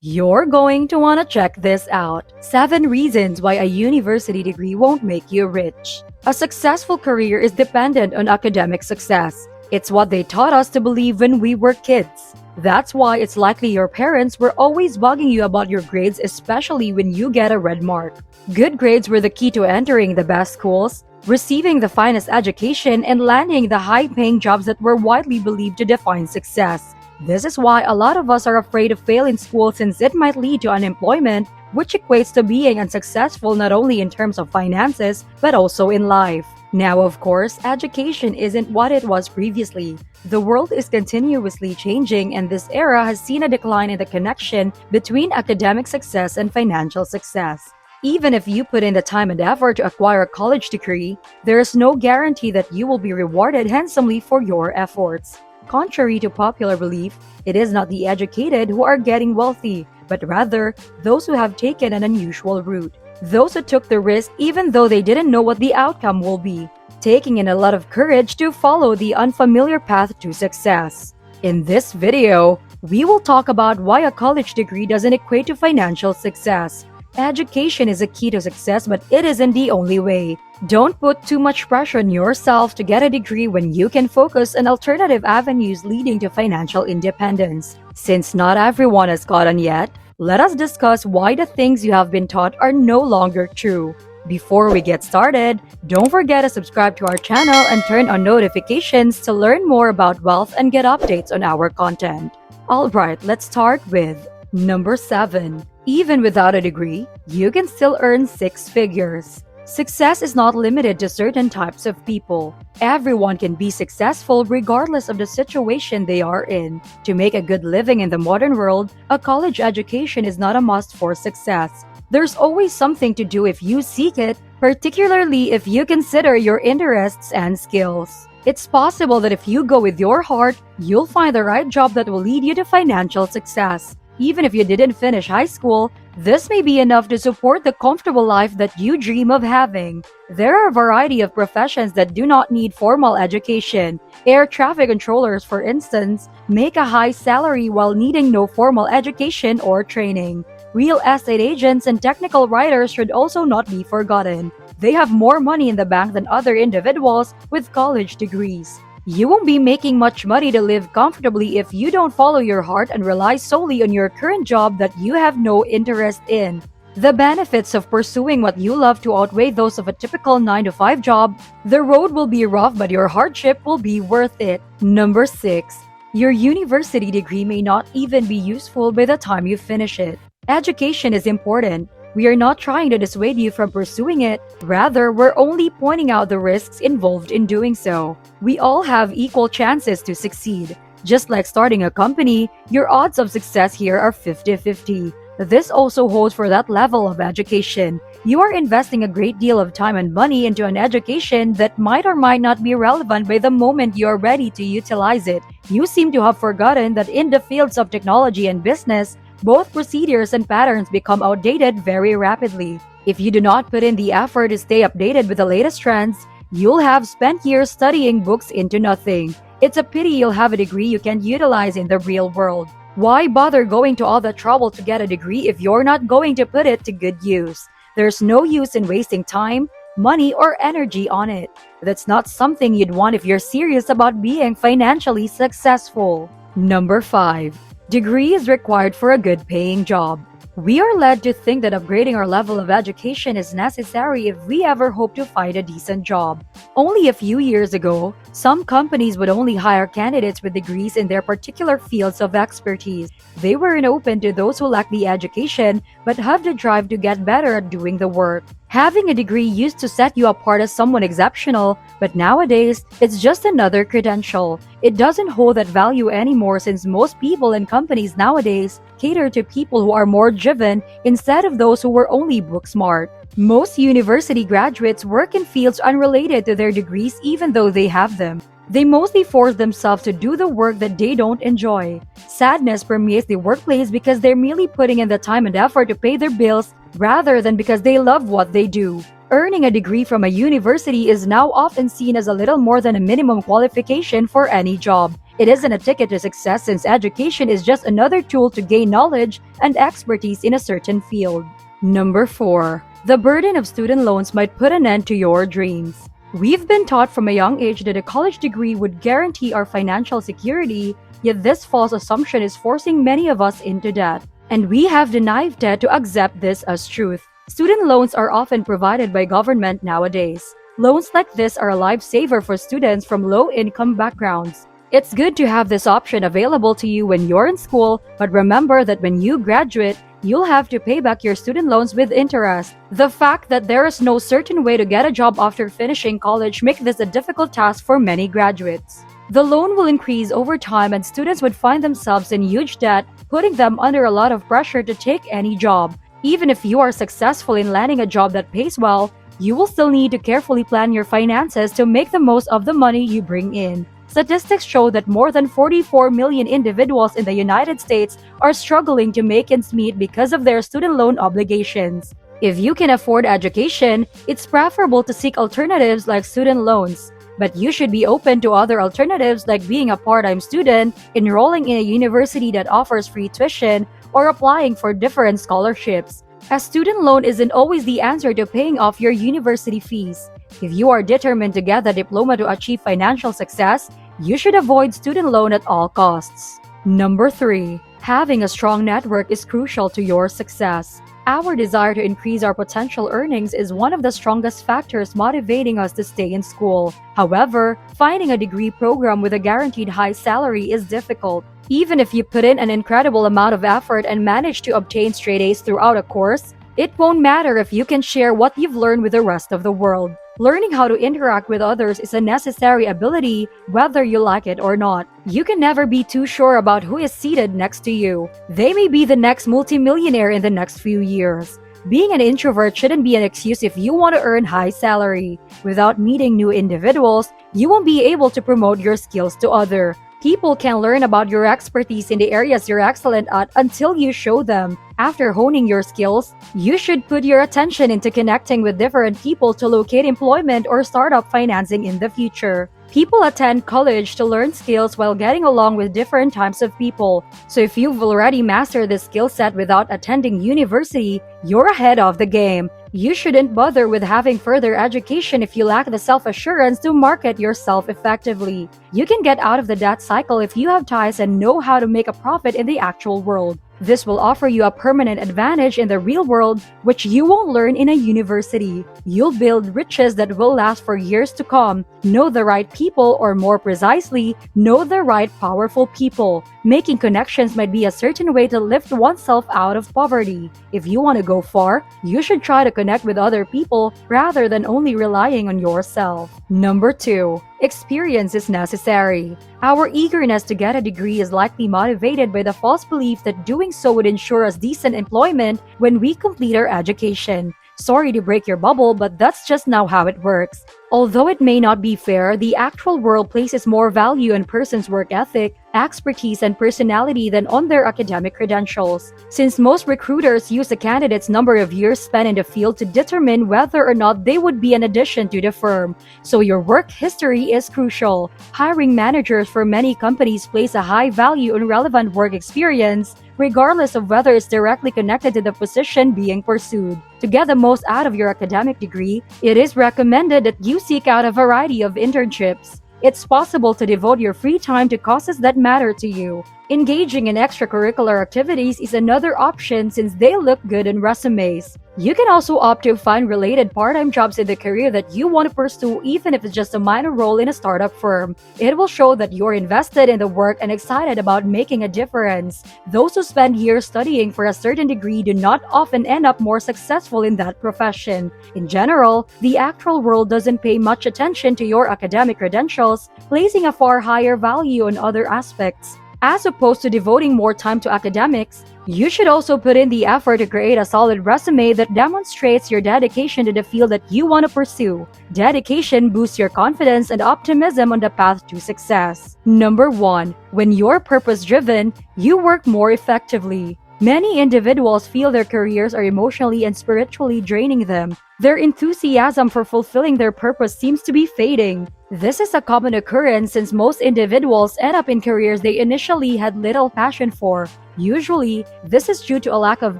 You're going to want to check this out. 7 reasons why a university degree won't make you rich. A successful career is dependent on academic success. It's what they taught us to believe when we were kids. That's why it's likely your parents were always bugging you about your grades, especially when you get a red mark. Good grades were the key to entering the best schools, receiving the finest education, and landing the high-paying jobs that were widely believed to define success. This is why a lot of us are afraid to fail in school since it might lead to unemployment, which equates to being unsuccessful not only in terms of finances, but also in life. Now, of course, education isn't what it was previously. The world is continuously changing, and this era has seen a decline in the connection between academic success and financial success. Even if you put in the time and effort to acquire a college degree, there is no guarantee that you will be rewarded handsomely for your efforts. Contrary to popular belief, it is not the educated who are getting wealthy, but rather those who have taken an unusual route. Those who took the risk even though they didn't know what the outcome will be, taking in a lot of courage to follow the unfamiliar path to success. In this video, we will talk about why a college degree doesn't equate to financial success. Education is a key to success, but it isn't the only way. Don't put too much pressure on yourself to get a degree when you can focus on alternative avenues leading to financial independence. Since not everyone has gotten yet, let us discuss why the things you have been taught are no longer true. Before we get started, don't forget to subscribe to our channel and turn on notifications to learn more about wealth and get updates on our content. Alright, let's start with Number 7. Even without a degree, you can still earn 6 figures. Success is not limited to certain types of people. Everyone can be successful regardless of the situation they are in. To make a good living in the modern world, a college education is not a must for success. There's always something to do if you seek it, particularly if you consider your interests and skills. It's possible that if you go with your heart, you'll find the right job that will lead you to financial success. Even if you didn't finish high school, this may be enough to support the comfortable life that you dream of having. There are a variety of professions that do not need formal education. Air traffic controllers, for instance, make a high salary while needing no formal education or training. Real estate agents and technical writers should also not be forgotten. They have more money in the bank than other individuals with college degrees. You won't be making much money to live comfortably if you don't follow your heart and rely solely on your current job that you have no interest in. The benefits of pursuing what you love to outweigh those of a typical 9-to-5 job. The road will be rough, but your hardship will be worth it. Number 6. Your university degree may not even be useful by the time you finish it. Education is important. We are not trying to dissuade you from pursuing it. Rather, we're only pointing out the risks involved in doing so. We all have equal chances to succeed. Just like starting a company, your odds of success here are 50-50. This also holds for that level of education. You are investing a great deal of time and money into an education that might or might not be relevant by the moment you are ready to utilize it. You seem to have forgotten that in the fields of technology and business, both procedures and patterns become outdated very rapidly. If you do not put in the effort to stay updated with the latest trends, you'll have spent years studying books into nothing. It's a pity you'll have a degree you can utilize in the real world. Why bother going to all the trouble to get a degree if you're not going to put it to good use? There's no use in wasting time, money, or energy on it. That's not something you'd want if you're serious about being financially successful. Number 5. Degree is required for a good-paying job. We are led to think that upgrading our level of education is necessary if we ever hope to find a decent job. Only a few years ago, some companies would only hire candidates with degrees in their particular fields of expertise. They weren't open to those who lack the education but have the drive to get better at doing the work. Having a degree used to set you apart as someone exceptional, but nowadays, it's just another credential. It doesn't hold that value anymore since most people and companies nowadays cater to people who are more driven instead of those who were only book smart. Most university graduates work in fields unrelated to their degrees even though they have them. They mostly force themselves to do the work that they don't enjoy. Sadness permeates the workplace because they're merely putting in the time and effort to pay their bills rather than because they love what they do. Earning a degree from a university is now often seen as a little more than a minimum qualification for any job. It isn't a ticket to success since education is just another tool to gain knowledge and expertise in a certain field. Number 4. The burden of student loans might put an end to your dreams. We've been taught from a young age that a college degree would guarantee our financial security, yet this false assumption is forcing many of us into debt. And we have the naivete to accept this as truth. Student loans are often provided by government nowadays. Loans like this are a lifesaver for students from low-income backgrounds. It's good to have this option available to you when you're in school, but remember that when you graduate, you'll have to pay back your student loans with interest. The fact that there is no certain way to get a job after finishing college makes this a difficult task for many graduates. The loan will increase over time and students would find themselves in huge debt, putting them under a lot of pressure to take any job. Even if you are successful in landing a job that pays well, you will still need to carefully plan your finances to make the most of the money you bring in. Statistics show that more than 44 million individuals in the United States are struggling to make ends meet because of their student loan obligations. If you can afford education, it's preferable to seek alternatives like student loans. But you should be open to other alternatives like being a part-time student, enrolling in a university that offers free tuition, or applying for different scholarships. A student loan isn't always the answer to paying off your university fees. If you are determined to get the diploma to achieve financial success, you should avoid student loan at all costs. Number 3. Having a strong network is crucial to your success. Our desire to increase our potential earnings is one of the strongest factors motivating us to stay in school. However, finding a degree program with a guaranteed high salary is difficult. Even if you put in an incredible amount of effort and manage to obtain straight A's throughout a course, it won't matter if you can share what you've learned with the rest of the world. Learning how to interact with others is a necessary ability, whether you like it or not. You can never be too sure about who is seated next to you. They may be the next multimillionaire in the next few years. Being an introvert shouldn't be an excuse if you want to earn high salary. Without meeting new individuals, you won't be able to promote your skills to others. People can learn about your expertise in the areas you're excellent at until you show them. After honing your skills, you should put your attention into connecting with different people to locate employment or startup financing in the future. People attend college to learn skills while getting along with different types of people. So if you've already mastered this skill set without attending university, you're ahead of the game. You shouldn't bother with having further education if you lack the self-assurance to market yourself effectively. You can get out of the debt cycle if you have ties and know how to make a profit in the actual world. This will offer you a permanent advantage in the real world, which you won't learn in a university. You'll build riches that will last for years to come. Know the right people, or more precisely, know the right powerful people. Making connections might be a certain way to lift oneself out of poverty. If you want to go far, you should try to connect with other people rather than only relying on yourself. Number 2. Experience is necessary. Our eagerness to get a degree is likely motivated by the false belief that doing so would ensure us decent employment when we complete our education. Sorry to break your bubble, but that's just not how it works. Although it may not be fair, the actual world places more value on person's work ethic, expertise, and personality than on their academic credentials. Since most recruiters use a candidate's number of years spent in the field to determine whether or not they would be an addition to the firm, so your work history is crucial. Hiring managers for many companies place a high value on relevant work experience, regardless of whether it's directly connected to the position being pursued. To get the most out of your academic degree, it is recommended that you seek out a variety of internships. It's possible to devote your free time to causes that matter to you. Engaging in extracurricular activities is another option since they look good in resumes. You can also opt to find related part-time jobs in the career that you want to pursue, even if it's just a minor role in a startup firm. It will show that you're invested in the work and excited about making a difference. Those who spend years studying for a certain degree do not often end up more successful in that profession. In general, the actual world doesn't pay much attention to your academic credentials, placing a far higher value on other aspects. As opposed to devoting more time to academics, you should also put in the effort to create a solid resume that demonstrates your dedication to the field that you want to pursue. Dedication boosts your confidence and optimism on the path to success. Number 1. When you're purpose-driven, you work more effectively. Many individuals feel their careers are emotionally and spiritually draining them. Their enthusiasm for fulfilling their purpose seems to be fading. This is a common occurrence since most individuals end up in careers they initially had little passion for. Usually, this is due to a lack of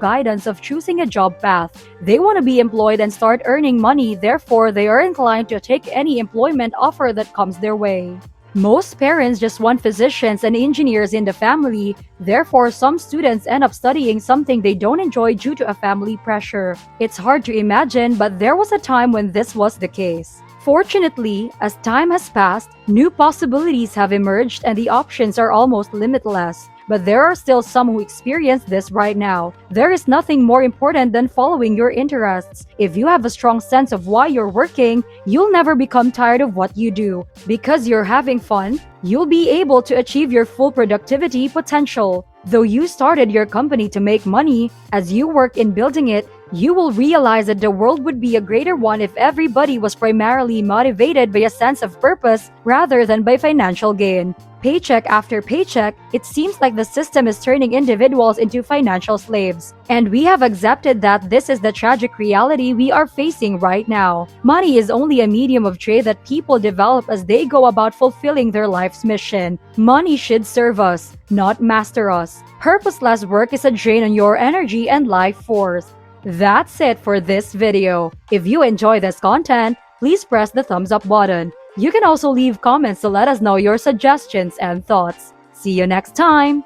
guidance of choosing a job path. They want to be employed and start earning money, therefore, they are inclined to take any employment offer that comes their way. Most parents just want physicians and engineers in the family, therefore, some students end up studying something they don't enjoy due to a family pressure. It's hard to imagine, but there was a time when this was the case. Fortunately, as time has passed, new possibilities have emerged and the options are almost limitless. But there are still some who experience this right now. There is nothing more important than following your interests. If you have a strong sense of why you're working, you'll never become tired of what you do. Because you're having fun, you'll be able to achieve your full productivity potential. Though you started your company to make money, as you work in building it, you will realize that the world would be a greater one if everybody was primarily motivated by a sense of purpose rather than by financial gain. Paycheck after paycheck, it seems like the system is turning individuals into financial slaves. And we have accepted that this is the tragic reality we are facing right now. Money is only a medium of trade that people develop as they go about fulfilling their life's mission. Money should serve us, not master us. Purposeless work is a drain on your energy and life force. That's it for this video. If you enjoy this content, please press the thumbs up button. You can also leave comments to let us know your suggestions and thoughts. See you next time!